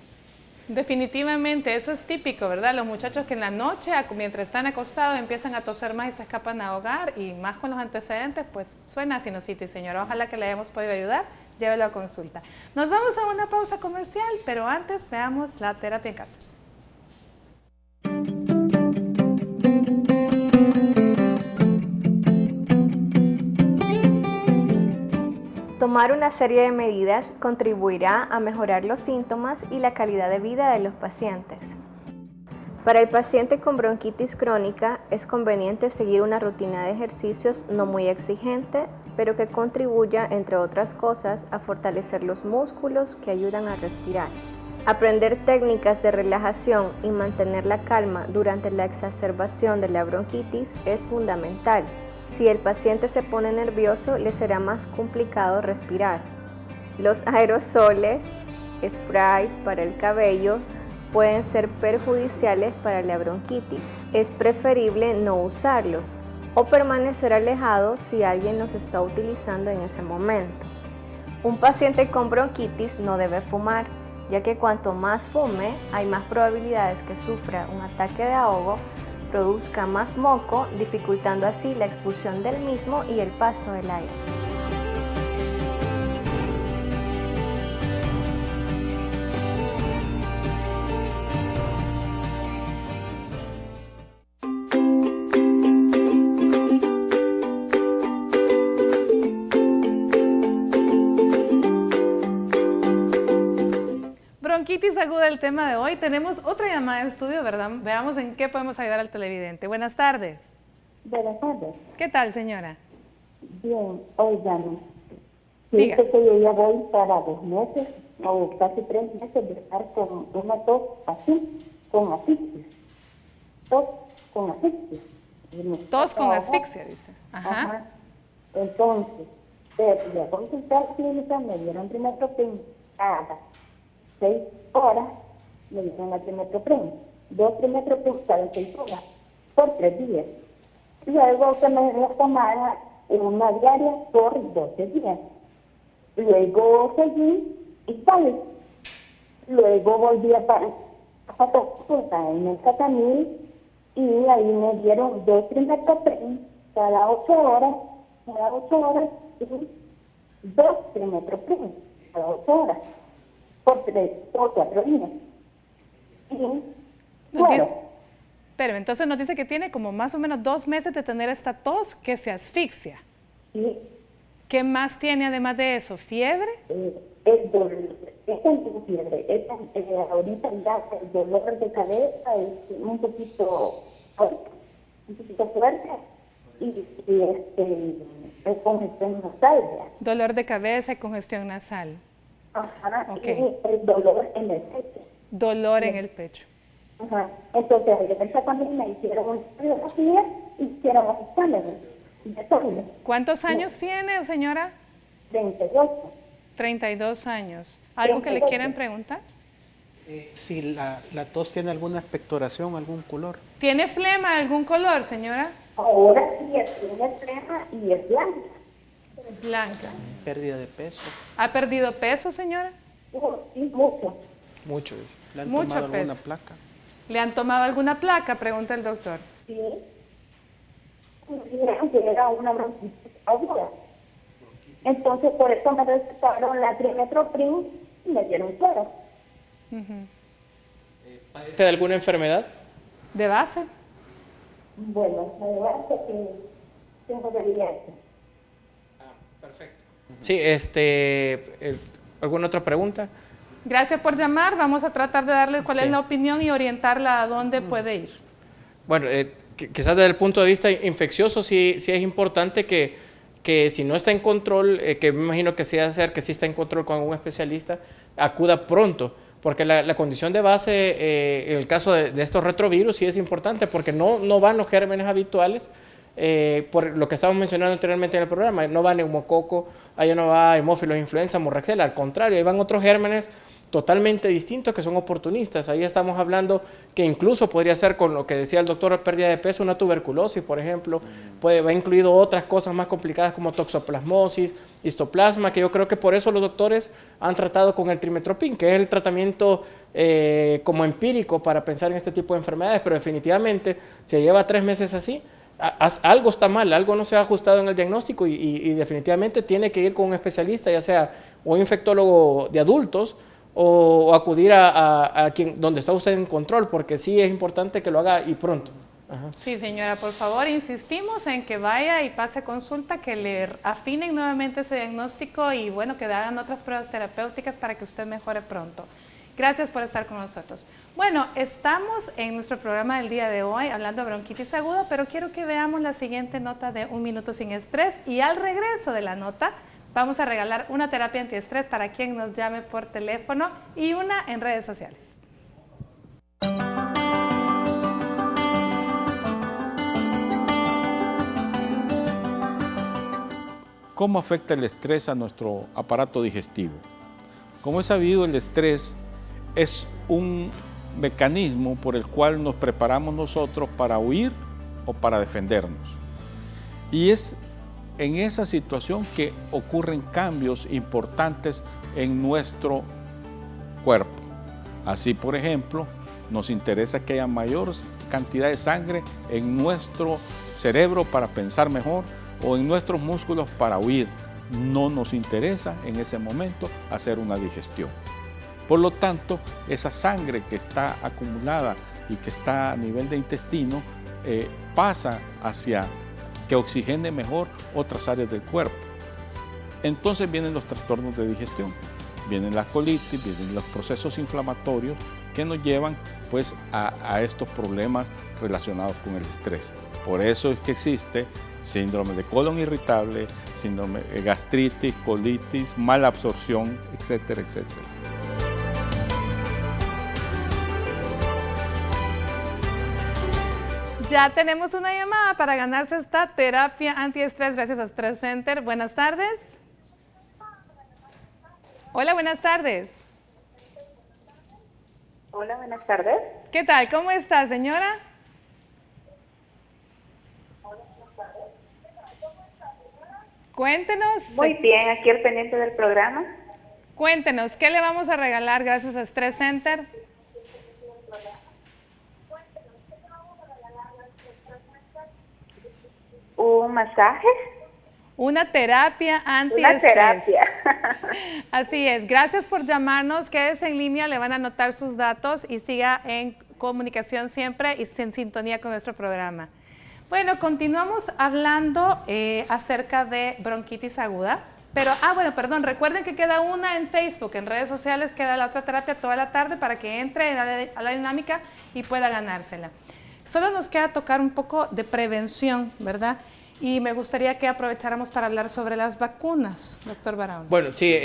Definitivamente, eso es típico, ¿verdad? Los muchachos que en la noche, mientras están acostados, empiezan a toser más y se escapan a ahogar, y más con los antecedentes, pues suena a sinusitis, señora. Ojalá que le hayamos podido ayudar, llévelo a consulta. Nos vamos a una pausa comercial, pero antes veamos la terapia en casa. Tomar una serie de medidas contribuirá a mejorar los síntomas y la calidad de vida de los pacientes. Para el paciente con bronquitis crónica es conveniente seguir una rutina de ejercicios no muy exigente, pero que contribuya, entre otras cosas, a fortalecer los músculos que ayudan a respirar. Aprender técnicas de relajación y mantener la calma durante la exacerbación de la bronquitis es fundamental. Si el paciente se pone nervioso, le será más complicado respirar. Los aerosoles, sprays para el cabello, pueden ser perjudiciales para la bronquitis. Es preferible no usarlos o permanecer alejado si alguien los está utilizando en ese momento. Un paciente con bronquitis no debe fumar, ya que cuanto más fume, hay más probabilidades que sufra un ataque de ahogo, produzca más moco, dificultando así la expulsión del mismo y el paso del aire. Bronquitis aguda, el tema de hoy. Tenemos otra llamada en estudio, ¿verdad? Veamos en qué podemos ayudar al televidente. Buenas tardes. Buenas tardes. ¿Qué tal, señora? Bien, oigan, Diga. fíjate que yo ya voy para 2 meses o casi 3 meses de estar con una tos así, con asfixia. Tos con asfixia. Tos con asfixia, dice. Ajá. Entonces, fui a consultar a la clínica, me dieron trimestoprim cada 6 horas, me dieron la trimestoprim. 2 trimestoprim cada 6 horas, por 3 días. Luego que me las tomara una diaria por 12 días. Luego seguí y tal. Luego volví a consulta en el Catamil y ahí me dieron 2 trimestoprim cada 8 horas, y 2 trimestoprim cada 8 horas, por 3 o 4 días. Y bueno, Pero entonces nos dice que tiene como más o menos 2 meses de tener esta tos que se asfixia. Sí. ¿Qué más tiene además de eso? ¿Fiebre? El dolor, es fiebre. Ahorita ya el dolor de cabeza es un poquito fuerte y es congestión nasal. Dolor de cabeza y congestión nasal. Ajá, Okay. Y el dolor en el pecho. Dolor en el pecho. Ajá. Entonces, cuando me hicieron una radiografía, hicieron los exámenes de sangre. ¿Cuántos años tiene, señora? 32. 32 años. ¿Algo que le 32. quieran preguntar? Si la tos tiene alguna expectoración, algún color. ¿Tiene flema de algún color, señora? Ahora sí, tiene flema y es blanca. Blanca. Pérdida de peso. ¿Ha perdido peso, señora? Sí, mucho. Mucho, dice. ¿Le han Mucho tomado alguna peso. placa? ¿Le han tomado alguna placa? Pregunta el doctor. Sí. Dijeron que era una bronquitis aguda. Entonces, por eso me recetaron la trimestoprim y me dieron suero. ¿Padece de alguna enfermedad? ¿De base? Bueno, la verdad es que tengo VIH. Perfecto. Sí, ¿alguna otra pregunta? Gracias por llamar. Vamos a tratar de darle cuál es la opinión y orientarla a dónde puede ir. Bueno, quizás desde el punto de vista infeccioso sí es importante que si no está en control, que me imagino que sí está en control con algún especialista, acuda pronto, porque la condición de base, en el caso de estos retrovirus, sí es importante, porque no van los gérmenes habituales, por lo que estábamos mencionando anteriormente en el programa, no va neumococo, allá no va hemófilos, influenza, morraxela, al contrario, ahí van otros gérmenes totalmente distintos que son oportunistas. Ahí estamos hablando que incluso podría ser, con lo que decía el doctor, pérdida de peso, una tuberculosis, por ejemplo, va incluido otras cosas más complicadas como toxoplasmosis, histoplasma, que yo creo que por eso los doctores han tratado con el trimestoprim, que es el tratamiento como empírico para pensar en este tipo de enfermedades, pero definitivamente se lleva 3 meses así, algo está mal, algo no se ha ajustado en el diagnóstico y definitivamente tiene que ir con un especialista, ya sea un infectólogo de adultos o acudir a quien, donde está usted en control, porque sí es importante que lo haga y pronto. Ajá. Sí, señora, por favor, insistimos en que vaya y pase consulta, que le afinen nuevamente ese diagnóstico y bueno, que hagan otras pruebas terapéuticas para que usted mejore pronto. Gracias por estar con nosotros. Bueno, estamos en nuestro programa del día de hoy hablando de bronquitis aguda, pero quiero que veamos la siguiente nota de Un Minuto Sin Estrés y al regreso de la nota Vamos a regalar una terapia antiestrés para quien nos llame por teléfono y una en redes sociales. ¿Cómo afecta el estrés a nuestro aparato digestivo? Como es sabido, el estrés es un mecanismo por el cual nos preparamos nosotros para huir o para defendernos. Y es en esa situación que ocurren cambios importantes en nuestro cuerpo. Así, por ejemplo, nos interesa que haya mayor cantidad de sangre en nuestro cerebro para pensar mejor o en nuestros músculos para huir. No nos interesa en ese momento hacer una digestión. Por lo tanto, esa sangre que está acumulada y que está a nivel de intestino pasa hacia que oxigene mejor otras áreas del cuerpo. Entonces vienen los trastornos de digestión, vienen la colitis, vienen los procesos inflamatorios que nos llevan pues a estos problemas relacionados con el estrés. Por eso es que existe síndrome de colon irritable, síndrome de gastritis, colitis, mala absorción, etcétera, etcétera. Ya tenemos una llamada para ganarse esta terapia antiestrés gracias a Stress Center. Buenas tardes. Hola, buenas tardes. Hola, buenas tardes. ¿Qué tal? ¿Cómo está, señora? Cuéntenos. Muy bien, aquí al pendiente del programa. Cuéntenos, ¿qué le vamos a regalar gracias a Stress Center? ¿Un masaje? Una terapia antiestrés. Una terapia. Así es. Gracias por llamarnos. Quédese en línea, le van a anotar sus datos y siga en comunicación siempre y en sintonía con nuestro programa. Bueno, continuamos hablando acerca de bronquitis aguda. Pero, recuerden que queda una en Facebook, en redes sociales queda la otra terapia toda la tarde para que entre a la dinámica y pueda ganársela. Solo nos queda tocar un poco de prevención, ¿verdad? Y me gustaría que aprovecháramos para hablar sobre las vacunas, doctor Barahona. Bueno, sí,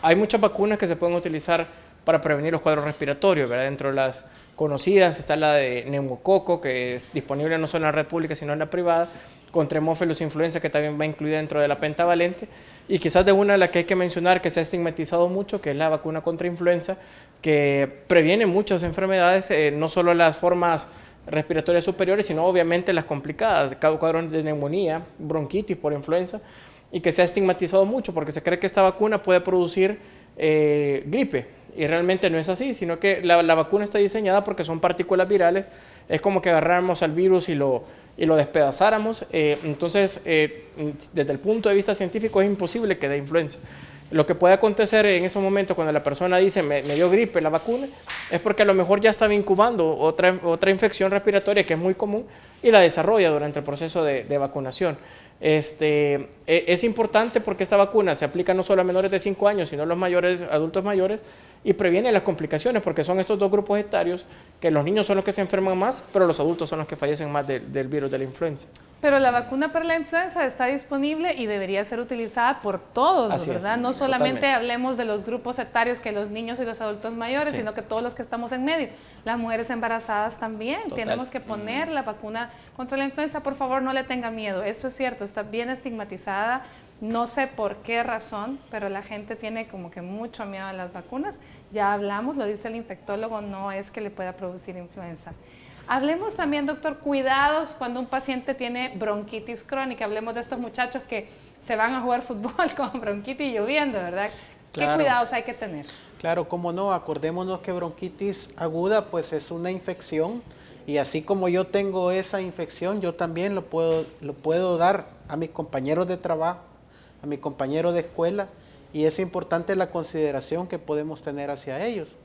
hay muchas vacunas que se pueden utilizar para prevenir los cuadros respiratorios, ¿verdad? Dentro de las conocidas está la de neumococo, que es disponible no solo en la red pública, sino en la privada, contra hemófilos influenza, que también va incluida dentro de la pentavalente, y quizás de una de las que hay que mencionar, que se ha estigmatizado mucho, que es la vacuna contra influenza, que previene muchas enfermedades, no solo las formas respiratorias superiores, sino obviamente las complicadas, cuadros de neumonía, bronquitis por influenza, y que se ha estigmatizado mucho porque se cree que esta vacuna puede producir gripe, y realmente no es así, sino que la vacuna está diseñada porque son partículas virales, es como que agarráramos al virus y lo despedazáramos, entonces desde el punto de vista científico es imposible que dé influenza. Lo que puede acontecer en esos momentos cuando la persona dice me dio gripe la vacuna es porque a lo mejor ya estaba incubando otra infección respiratoria que es muy común y la desarrolla durante el proceso de vacunación. Es importante porque esta vacuna se aplica no solo a menores de 5 años, sino a los adultos mayores, y previene las complicaciones porque son estos dos grupos etarios que los niños son los que se enferman más, pero los adultos son los que fallecen más del virus de la influenza. Pero la vacuna para la influenza está disponible y debería ser utilizada por todos, así ¿verdad? No solamente totalmente. Hablemos de los grupos etarios, que los niños y los adultos mayores, sí, sino que todos los que estamos en medio. Las mujeres embarazadas también. Total. Tenemos que poner la vacuna contra la influenza. Por favor, no le tenga miedo. Esto es cierto, está bien estigmatizada. No sé por qué razón, pero la gente tiene como que mucho miedo a las vacunas. Ya hablamos, lo dice el infectólogo, no es que le pueda producir influenza. Hablemos también, doctor, cuidados cuando un paciente tiene bronquitis crónica. Hablemos de estos muchachos que se van a jugar fútbol con bronquitis y lloviendo, ¿verdad? Claro. ¿Qué cuidados hay que tener? Claro, cómo no. Acordémonos que bronquitis aguda pues es una infección y así como yo tengo esa infección, yo también lo puedo dar a mis compañeros de trabajo, a mis compañeros de escuela, y es importante la consideración que podemos tener hacia ellos.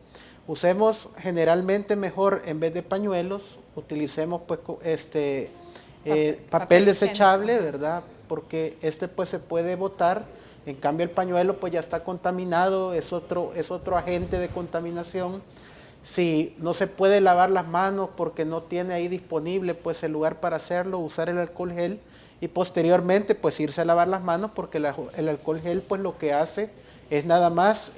Usemos generalmente mejor, en vez de pañuelos, utilicemos pues papel desechable, ¿verdad? Porque pues se puede botar, en cambio el pañuelo pues ya está contaminado, es otro agente de contaminación. Si no se puede lavar las manos porque no tiene ahí disponible pues el lugar para hacerlo, usar el alcohol gel y posteriormente pues irse a lavar las manos, porque el alcohol gel pues lo que hace es nada más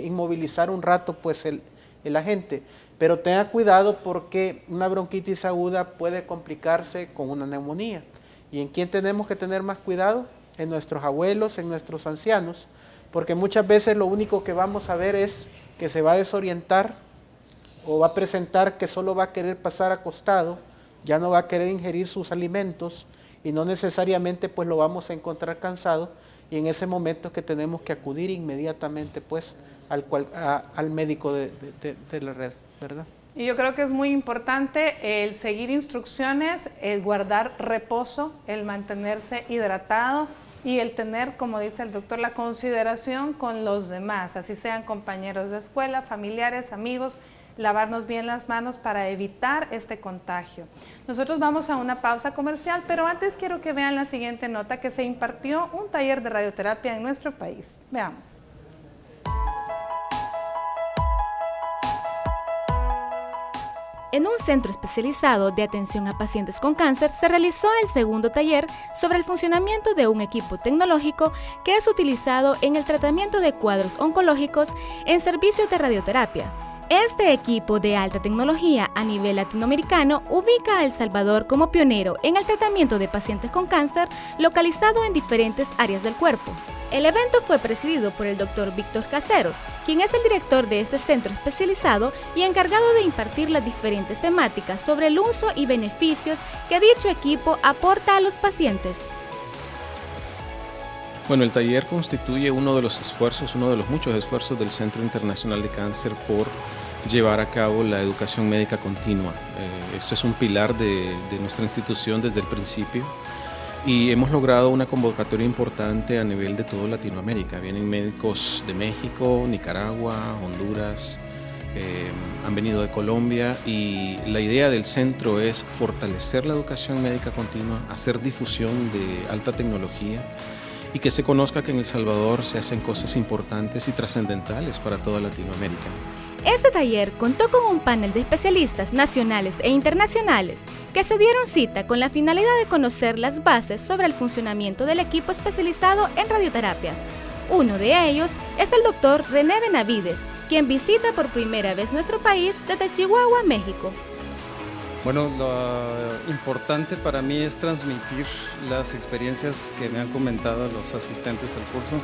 inmovilizar un rato pues el agente. Pero tenga cuidado porque una bronquitis aguda puede complicarse con una neumonía. ¿Y en quién tenemos que tener más cuidado? En nuestros abuelos, en nuestros ancianos, porque muchas veces lo único que vamos a ver es que se va a desorientar o va a presentar que solo va a querer pasar acostado, ya no va a querer ingerir sus alimentos y no necesariamente pues lo vamos a encontrar cansado, y en ese momento es que tenemos que acudir inmediatamente pues al médico de la red, ¿verdad? Y yo creo que es muy importante el seguir instrucciones, el guardar reposo, el mantenerse hidratado y el tener, como dice el doctor, la consideración con los demás, así sean compañeros de escuela, familiares, amigos, lavarnos bien las manos para evitar este contagio. Nosotros vamos a una pausa comercial, pero antes quiero que vean la siguiente nota, que se impartió un taller de radioterapia en nuestro país. Veamos. En un centro especializado de atención a pacientes con cáncer se realizó el segundo taller sobre el funcionamiento de un equipo tecnológico que es utilizado en el tratamiento de cuadros oncológicos en servicios de radioterapia. Este equipo de alta tecnología a nivel latinoamericano ubica a El Salvador como pionero en el tratamiento de pacientes con cáncer localizado en diferentes áreas del cuerpo. El evento fue presidido por el Dr. Víctor Caseros, quien es el director de este centro especializado y encargado de impartir las diferentes temáticas sobre el uso y beneficios que dicho equipo aporta a los pacientes. Bueno, el taller constituye uno de los muchos esfuerzos del Centro Internacional de Cáncer por llevar a cabo la educación médica continua. Esto es un pilar de nuestra institución desde el principio. Y hemos logrado una convocatoria importante a nivel de toda Latinoamérica. Vienen médicos de México, Nicaragua, Honduras, han venido de Colombia, y la idea del centro es fortalecer la educación médica continua, hacer difusión de alta tecnología y que se conozca que en El Salvador se hacen cosas importantes y trascendentales para toda Latinoamérica. Este taller contó con un panel de especialistas nacionales e internacionales que se dieron cita con la finalidad de conocer las bases sobre el funcionamiento del equipo especializado en radioterapia. Uno de ellos es el doctor René Benavides, quien visita por primera vez nuestro país desde Chihuahua, México. Bueno, lo importante para mí es transmitir las experiencias que me han comentado los asistentes al curso,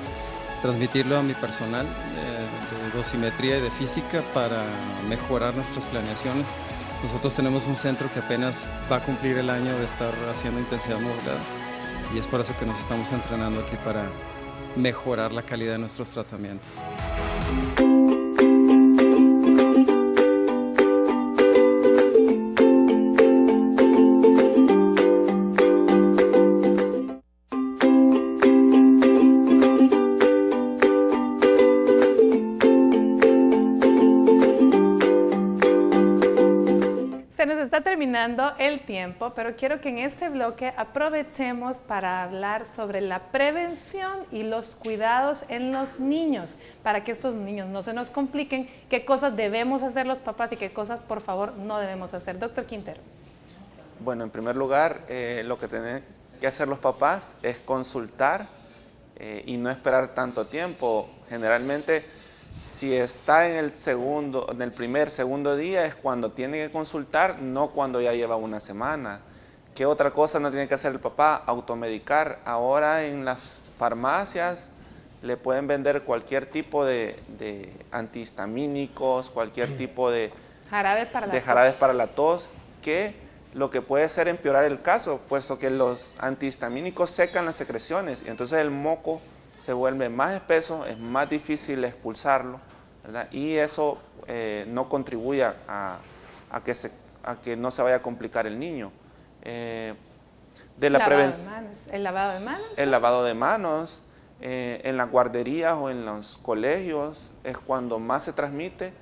transmitirlo a mi personal de dosimetría y de física para mejorar nuestras planeaciones. Nosotros tenemos un centro que apenas va a cumplir el año de estar haciendo intensidad modulada, y es por eso que nos estamos entrenando aquí para mejorar la calidad de nuestros tratamientos. Está terminando el tiempo, pero quiero que en este bloque aprovechemos para hablar sobre la prevención y los cuidados en los niños, para que estos niños no se nos compliquen, qué cosas debemos hacer los papás y qué cosas, por favor, no debemos hacer. Doctor Quintero. Bueno, en primer lugar, lo que tienen que hacer los papás es consultar y no esperar tanto tiempo. Generalmente, si está en el primer, segundo día es cuando tiene que consultar, no cuando ya lleva una semana. ¿Qué otra cosa no tiene que hacer el papá? Automedicar. Ahora en las farmacias le pueden vender cualquier tipo de antihistamínicos, cualquier tipo de jarabes para la tos, que lo que puede ser empeorar el caso, puesto que los antihistamínicos secan las secreciones y entonces el moco se vuelve más espeso, es más difícil expulsarlo, ¿verdad? Y eso no contribuye a que no se vaya a complicar el niño. El lavado de manos. El lavado de manos, en las guarderías o en los colegios es cuando más se transmite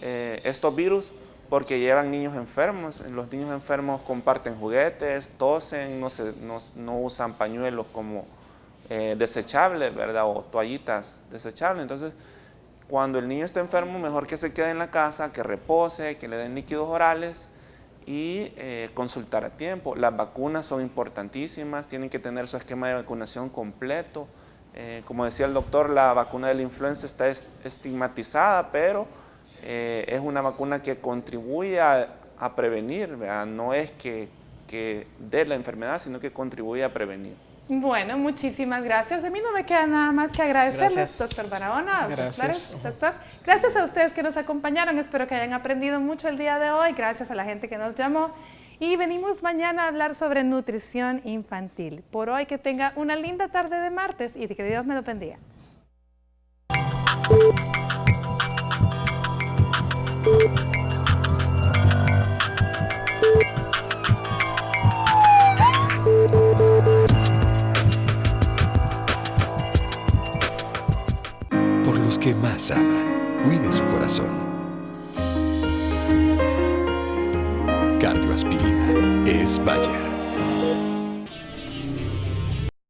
estos virus, porque llevan niños enfermos. Los niños enfermos comparten juguetes, tosen, no usan pañuelos como desechables, ¿verdad? O toallitas desechables. Entonces, cuando el niño está enfermo, mejor que se quede en la casa, que repose, que le den líquidos orales y consultar a tiempo. Las vacunas son importantísimas, tienen que tener su esquema de vacunación completo. Como decía el doctor, la vacuna de la influenza está estigmatizada, pero es una vacuna que contribuye a prevenir, ¿verdad? No es que dé la enfermedad, sino que contribuye a prevenir. Bueno, muchísimas gracias. A mí no me queda nada más que agradecerles, Gracias. doctor Barahona, doctor Gracias. Flores, doctor. Gracias a ustedes que nos acompañaron. Espero que hayan aprendido mucho el día de hoy. Gracias a la gente que nos llamó. Y venimos mañana a hablar sobre nutrición infantil. Por hoy, que tenga una linda tarde de martes y que Dios me lo bendiga. Por los que más ama, cuide su corazón. Cardioaspirina es Bayer.